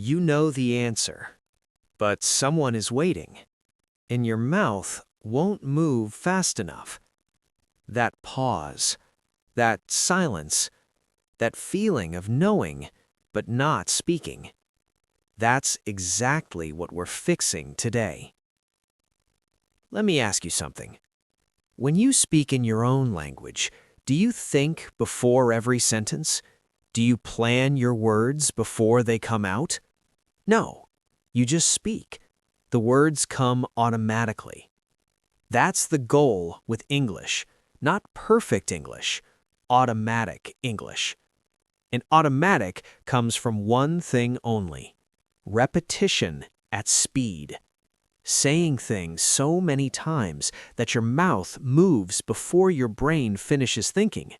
You know the answer, but someone is waiting, and your mouth won't move fast enough. That pause, that silence, that feeling of knowing but not speaking. That's exactly what we're fixing today. Let me ask you something. When you speak in your own language, do you think before every sentence? Do you plan your words before they come out? No, you just speak. The words come automatically. That's the goal with English, not perfect English, automatic English. And automatic comes from one thing only: repetition at speed. Saying things so many times that your mouth moves before your brain finishes thinking.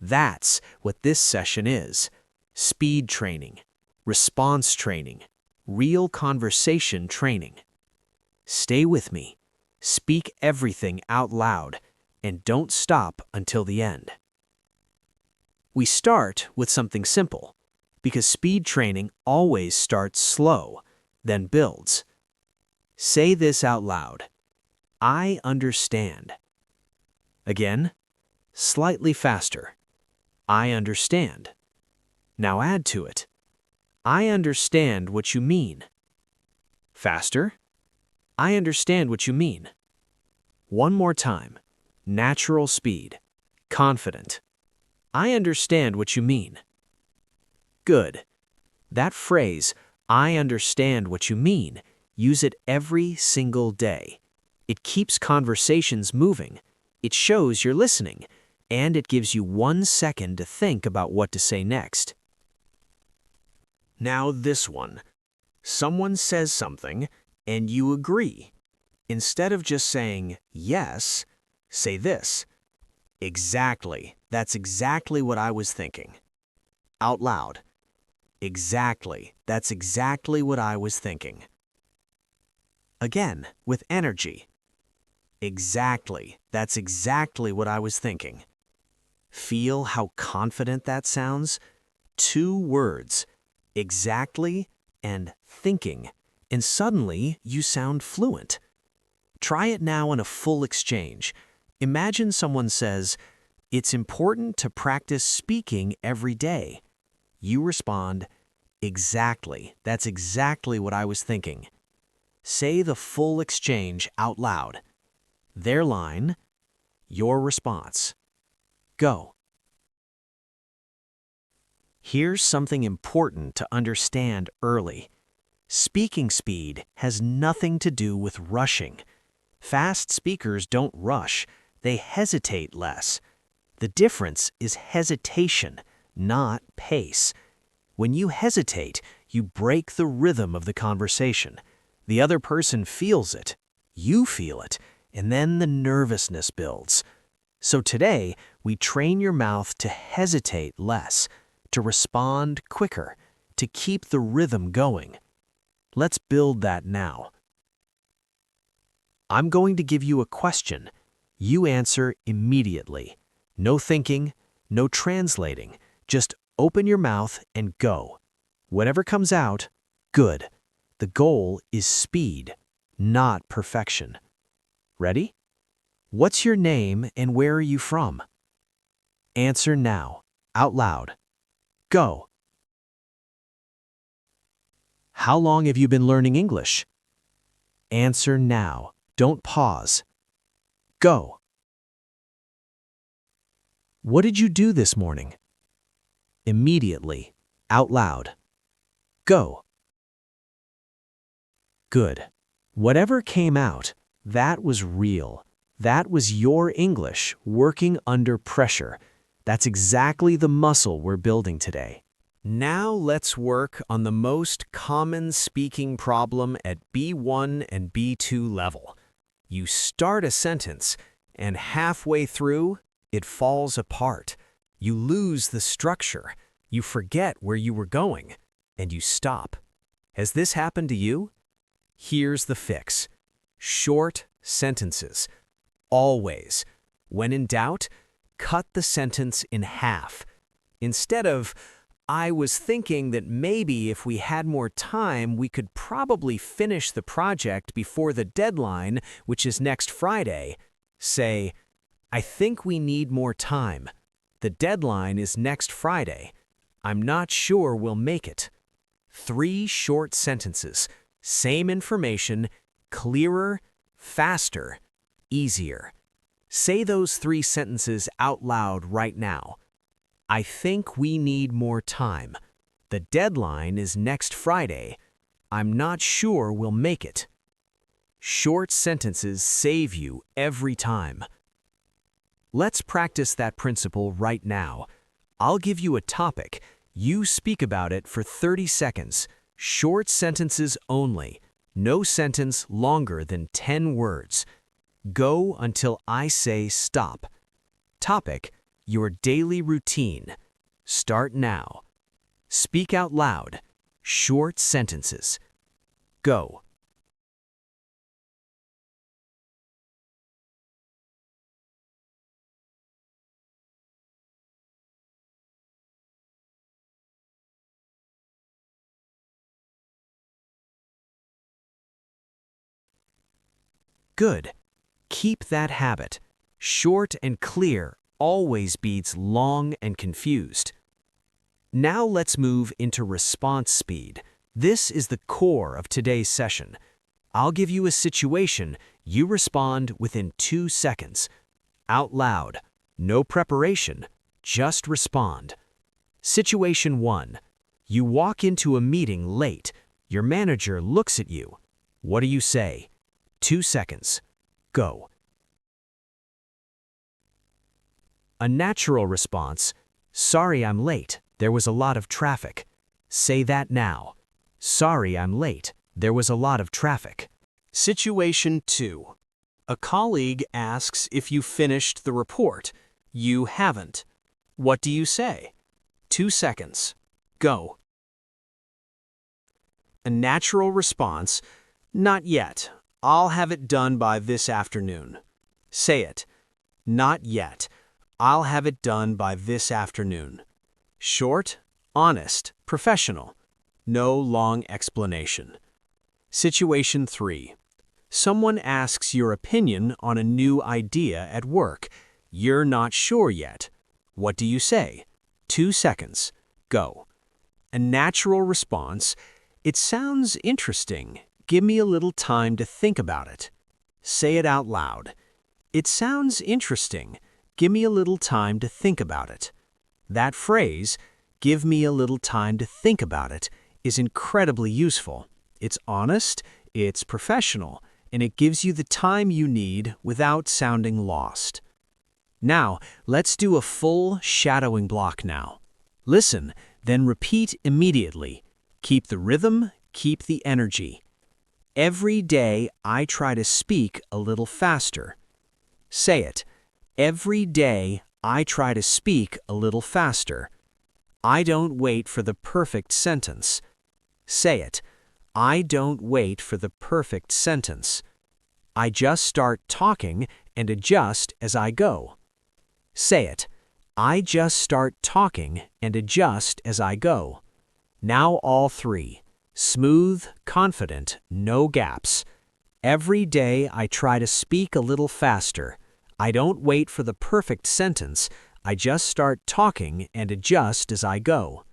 That's what this session is: speed training, response training, real conversation training. Stay with me, speak everything out loud, and don't stop until the end. We start with something simple, because speed training always starts slow, then builds. Say this out loud. I understand. Again, slightly faster. I understand. Now add to it. I understand what you mean. Faster. I understand what you mean. One more time. Natural speed. Confident. I understand what you mean. Good. That phrase, I understand what you mean, use it every single day. It keeps conversations moving, it shows you're listening, and it gives you 1 second to think about what to say next. Now this one. Someone says something, and you agree. Instead of just saying, yes, say this. Exactly. That's exactly what I was thinking. Out loud. Exactly. That's exactly what I was thinking. Again, with energy. Exactly. That's exactly what I was thinking. Feel how confident that sounds? 2 words. Exactly and thinking. And suddenly you sound fluent. Try it now in a full exchange. Imagine someone says, "It's important to practice speaking every day." You respond, "Exactly. That's exactly what I was thinking." Say the full exchange out loud. Their line, your response. Go. Here's something important to understand early. Speaking speed has nothing to do with rushing. Fast speakers don't rush, they hesitate less. The difference is hesitation, not pace. When you hesitate, you break the rhythm of the conversation. The other person feels it, you feel it, and then the nervousness builds. So today, we train your mouth to hesitate less, to respond quicker, to keep the rhythm going. Let's build that now. I'm going to give you a question. You answer immediately. No thinking, no translating. Just open your mouth and go. Whatever comes out, good. The goal is speed, not perfection. Ready? What's your name and where are you from? Answer now, out loud. Go. How long have you been learning English? Answer now. Don't pause. Go. What did you do this morning? Immediately, out loud. Go. Good. Whatever came out, that was real. That was your English working under pressure. That's exactly the muscle we're building today. Now let's work on the most common speaking problem at B1 and B2 level. You start a sentence, and halfway through, it falls apart. You lose the structure. You forget where you were going, and you stop. Has this happened to you? Here's the fix. Short sentences. Always. When in doubt, cut the sentence in half. Instead of, I was thinking that maybe if we had more time, we could probably finish the project before the deadline, which is next Friday. Say, I think we need more time. The deadline is next Friday. I'm not sure we'll make it. 3 short sentences. Same information, clearer, faster, easier. Say those 3 sentences out loud right now. I think we need more time. The deadline is next Friday. I'm not sure we'll make it. Short sentences save you every time. Let's practice that principle right now. I'll give you a topic. You speak about it for 30 seconds. Short sentences only. No sentence longer than 10 words. Go until I say stop. Topic: your daily routine. Start now. Speak out loud. Short sentences. Go. Good. Keep that habit. Short and clear always beats long and confused. Now let's move into response speed. This is the core of today's session. I'll give you a situation. You respond within 2 seconds. Out loud. No preparation. Just respond. Situation 1. You walk into a meeting late. Your manager looks at you. What do you say? 2 seconds. Go. A natural response. Sorry I'm late. There was a lot of traffic. Say that now. Sorry I'm late. There was a lot of traffic. Situation 2. A colleague asks if you finished the report. You haven't. What do you say? 2 seconds. Go. A natural response. Not yet. I'll have it done by this afternoon. Say it. Not yet. I'll have it done by this afternoon. Short, honest, professional. No long explanation. Situation 3. Someone asks your opinion on a new idea at work. You're not sure yet. What do you say? 2 seconds. Go. A natural response. It sounds interesting. Give me a little time to think about it. Say it out loud. It sounds interesting. Give me a little time to think about it. That phrase, give me a little time to think about it, is incredibly useful. It's honest, it's professional, and it gives you the time you need without sounding lost. Now, let's do a full shadowing block now. Listen, then repeat immediately. Keep the rhythm, keep the energy. Every day I try to speak a little faster. Say it. Every day I try to speak a little faster. I don't wait for the perfect sentence. Say it. I don't wait for the perfect sentence. I just start talking and adjust as I go. Say it. I just start talking and adjust as I go. Now all 3. Smooth, confident, no gaps. Every day I try to speak a little faster. I don't wait for the perfect sentence. I just start talking and adjust as I go.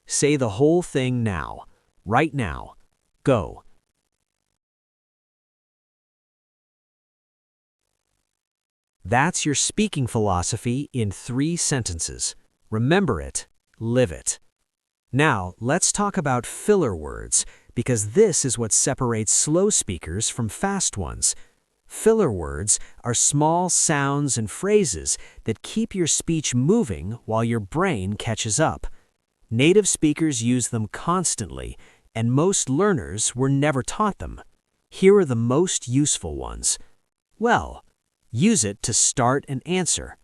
Say the whole thing now. Right now. Go. That's your speaking philosophy in 3 sentences. Remember it. Live it. Now, let's talk about filler words, because this is what separates slow speakers from fast ones. Filler words are small sounds and phrases that keep your speech moving while your brain catches up. Native speakers use them constantly, and most learners were never taught them. Here are the most useful ones. Well, use it to start an answer.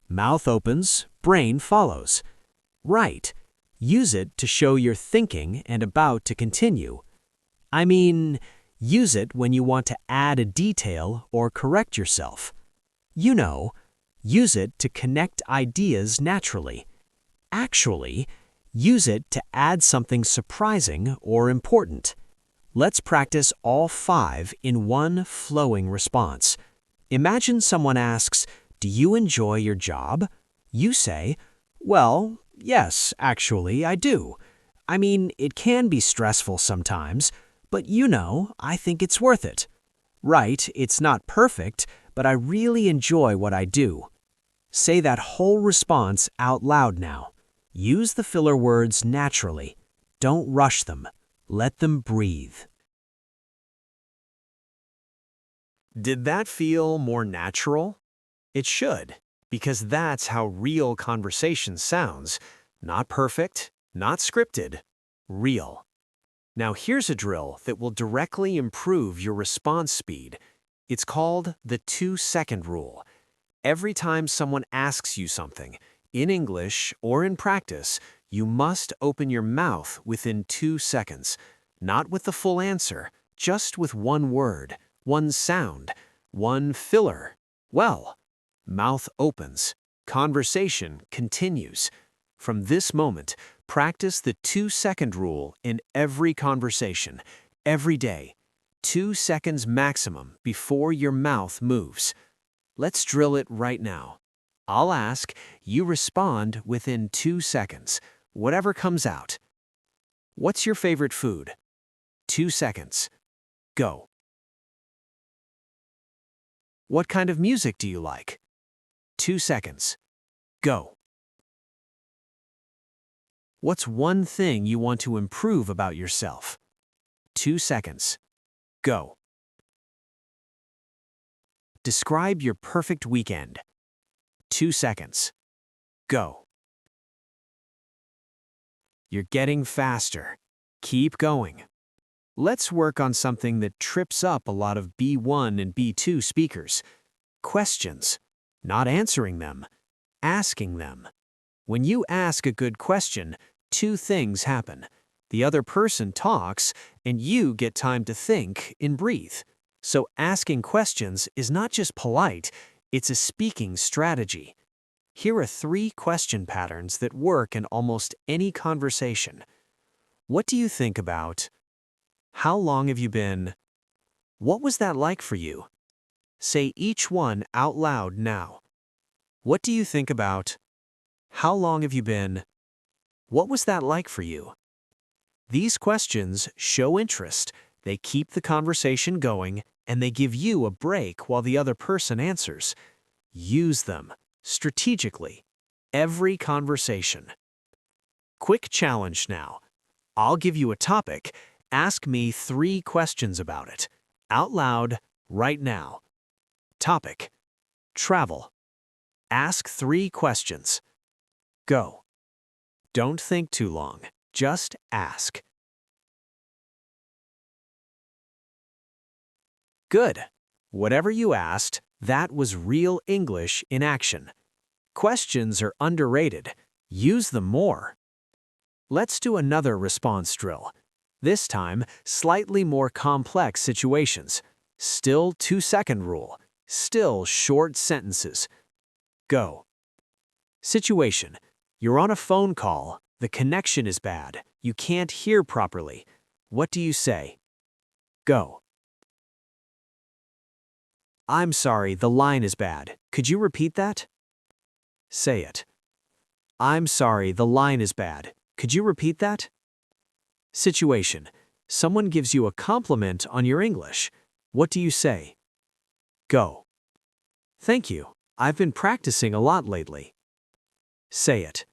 Mouth opens, brain follows. Right. Use it to show you're thinking and about to continue. I mean, use it when you want to add a detail or correct yourself. You know, use it to connect ideas naturally. Actually, Use it to add something surprising or important. Let's practice all 5 in one flowing response. Imagine someone asks, "Do you enjoy your job?" You say, "Well, yes, actually, I do. I mean, it can be stressful sometimes, but I think it's worth it. Right, it's not perfect, but I really enjoy what I do." Say that whole response out loud now. Use the filler words naturally. Don't rush them. Let them breathe. Did that feel more natural? It should, because that's how real conversation sounds. Not perfect, not scripted, real. Now here's a drill that will directly improve your response speed. It's called the 2-second rule. Every time someone asks you something, in English or in practice, you must open your mouth within 2 seconds. Not with the full answer, just with one word, one sound, one filler. Well, mouth opens, conversation continues. From this moment, practice the 2-second rule in every conversation, every day. 2 seconds maximum before your mouth moves. Let's drill it right now. I'll ask, you respond within 2 seconds, whatever comes out. What's your favorite food? 2 seconds. Go. What kind of music do you like? 2 seconds. Go. What's one thing you want to improve about yourself? 2 seconds. Go. Describe your perfect weekend. 2 seconds. Go. You're getting faster. Keep going. Let's work on something that trips up a lot of B1 and B2 speakers. Questions. Not answering them. Asking them. When you ask a good question, 2 things happen. The other person talks, and you get time to think and breathe. So asking questions is not just polite, it's a speaking strategy. Here are 3 question patterns that work in almost any conversation. What do you think about? How long have you been? What was that like for you? Say each one out loud now. What do you think about? How long have you been? What was that like for you? These questions show interest, they keep the conversation going, and they give you a break while the other person answers. Use them strategically. Every conversation. Quick challenge now. I'll give you a topic. Ask me 3 questions about it. Out loud, right now. Topic. Travel. Ask 3 questions. Go. Don't think too long. Just ask. Good. Whatever you asked, that was real English in action. Questions are underrated. Use them more. Let's do another response drill. This time, slightly more complex situations. Still 2-second rule. Still short sentences. Go. Situation. You're on a phone call. The connection is bad. You can't hear properly. What do you say? Go. I'm sorry, the line is bad. Could you repeat that? Say it. I'm sorry, the line is bad. Could you repeat that? Situation. Someone gives you a compliment on your English. What do you say? Go. Thank you. I've been practicing a lot lately. Say it.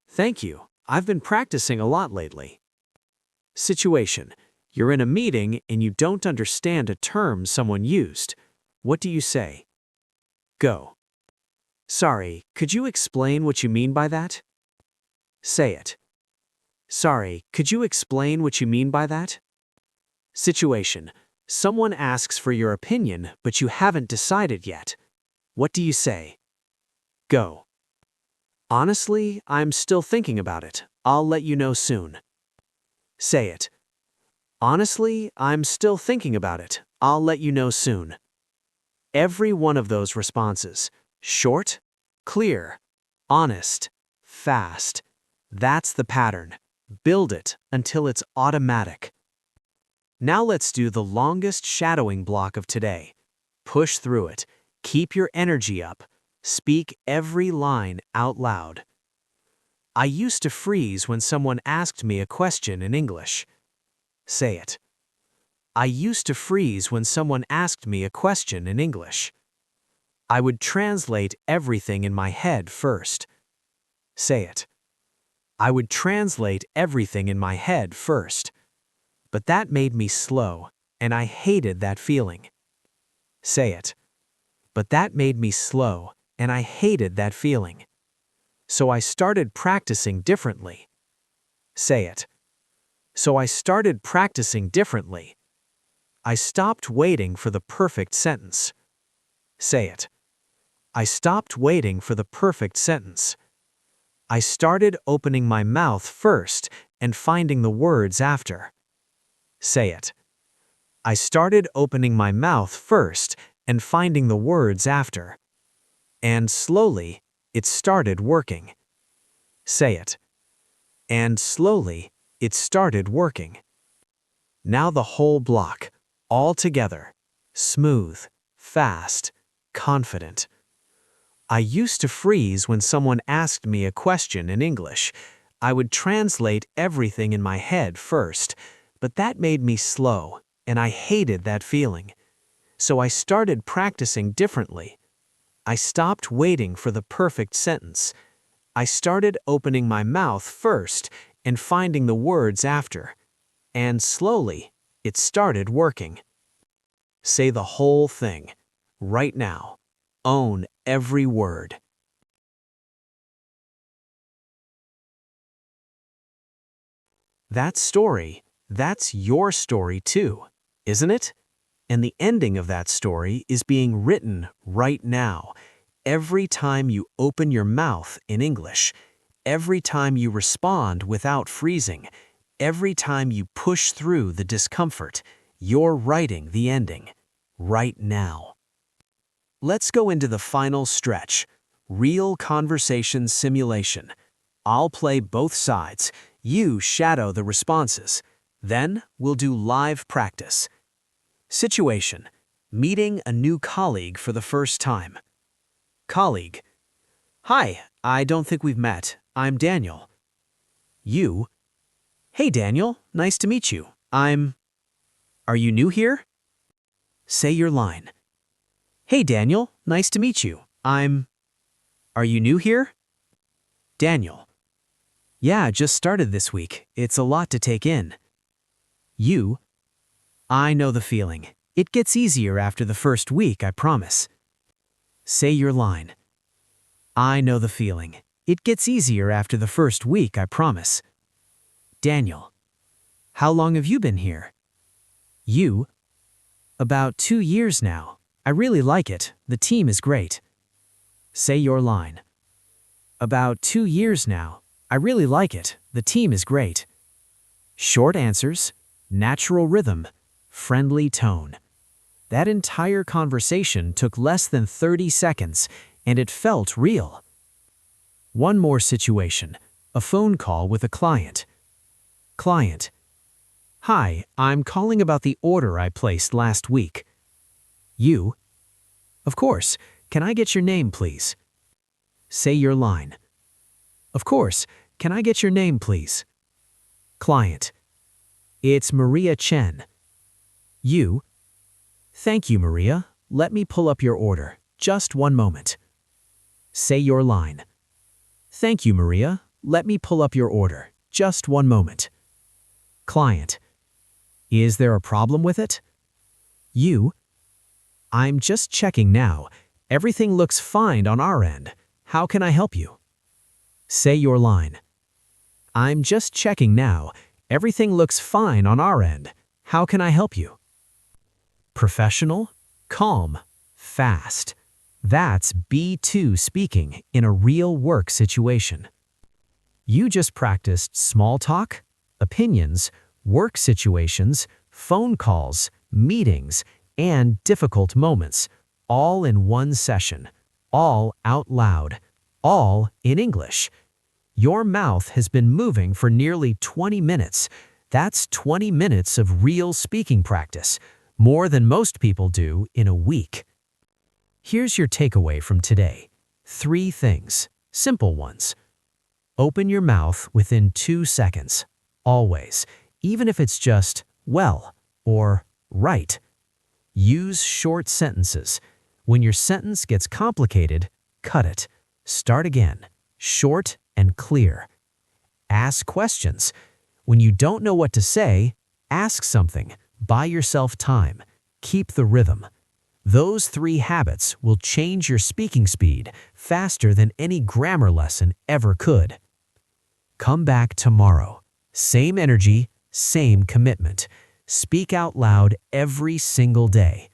Thank you. I've been practicing a lot lately. Situation. You're in a meeting and you don't understand a term someone used. What do you say? Go. Sorry, could you explain what you mean by that? Say it. Sorry, could you explain what you mean by that? Situation. Someone asks for your opinion, but you haven't decided yet. What do you say? Go. Honestly, I'm still thinking about it. I'll let you know soon. Say it. Honestly, I'm still thinking about it. I'll let you know soon. Every one of those responses, short, clear, honest, fast. That's the pattern. Build it until it's automatic. Now let's do the longest shadowing block of today. Push through it. Keep your energy up. Speak every line out loud. I used to freeze when someone asked me a question in English. Say it. I used to freeze when someone asked me a question in English. I would translate everything in my head first. Say it. I would translate everything in my head first. But that made me slow, and I hated that feeling. Say it. But that made me slow, and I hated that feeling. So I started practicing differently. Say it. So I started practicing differently. I stopped waiting for the perfect sentence. Say it. I stopped waiting for the perfect sentence. I started opening my mouth first and finding the words after. Say it. I started opening my mouth first and finding the words after. And slowly, it started working. Say it. And slowly, it started working. Now the whole block, all together, smooth, fast, confident. I used to freeze when someone asked me a question in English. I would translate everything in my head first, but that made me slow, and I hated that feeling. So I started practicing differently. I stopped waiting for the perfect sentence. I started opening my mouth first and finding the words after. And slowly, it started working. Say the whole thing, right now. Own every word. That story, that's your story too, isn't it? And the ending of that story is being written right now. Every time you open your mouth in English, every time you respond without freezing, every time you push through the discomfort, you're writing the ending right now. Let's go into the final stretch, real conversation simulation. I'll play both sides. You shadow the responses. Then we'll do live practice. Situation: meeting a new colleague for the first time. Colleague: Hi, I don't think we've met. I'm Daniel. You: Hey Daniel, nice to meet you. Are you new here? Say your line. Hey Daniel, nice to meet you. Are you new here? Daniel: Yeah, just started this week. It's a lot to take in. You: I know the feeling. It gets easier after the first week, I promise. Say your line. I know the feeling. It gets easier after the first week, I promise. Daniel: How long have you been here? You: About 2 years now. I really like it. The team is great. Say your line. About 2 years now. I really like it. The team is great. Short answers, natural rhythm, friendly tone. That entire conversation took less than 30 seconds, and it felt real. One more situation, a phone call with a client. Client: Hi, I'm calling about the order I placed last week. You: Of course, can I get your name, please? Say your line. Of course, can I get your name, please? Client: It's Maria Chen. You: Thank you, Maria. Let me pull up your order. Just one moment. Say your line. Thank you, Maria. Let me pull up your order. Just one moment. Client: Is there a problem with it? You: I'm just checking now. Everything looks fine on our end. How can I help you? Say your line. I'm just checking now. Everything looks fine on our end. How can I help you? Professional, calm, fast. That's B2 speaking in a real work situation. You just practiced small talk, opinions, work situations, phone calls, meetings, and difficult moments, all in one session, all out loud, all in English. Your mouth has been moving for nearly 20 minutes. That's 20 minutes of real speaking practice, more than most people do in a week. Here's your takeaway from today. 3 things, simple ones. Open your mouth within 2 seconds, always, even if it's just, well, or right. Use short sentences. When your sentence gets complicated, cut it. Start again, short and clear. Ask questions. When you don't know what to say, ask something. Buy yourself time. Keep the rhythm. Those 3 habits will change your speaking speed faster than any grammar lesson ever could. Come back tomorrow. Same energy, same commitment. Speak out loud every single day.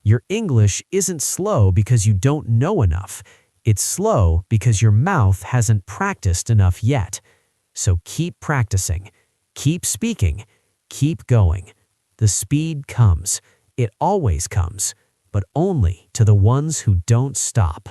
Your English isn't slow because you don't know enough. It's slow because your mouth hasn't practiced enough yet. So keep practicing, keep speaking, keep going. The speed comes. It always comes, but only to the ones who don't stop.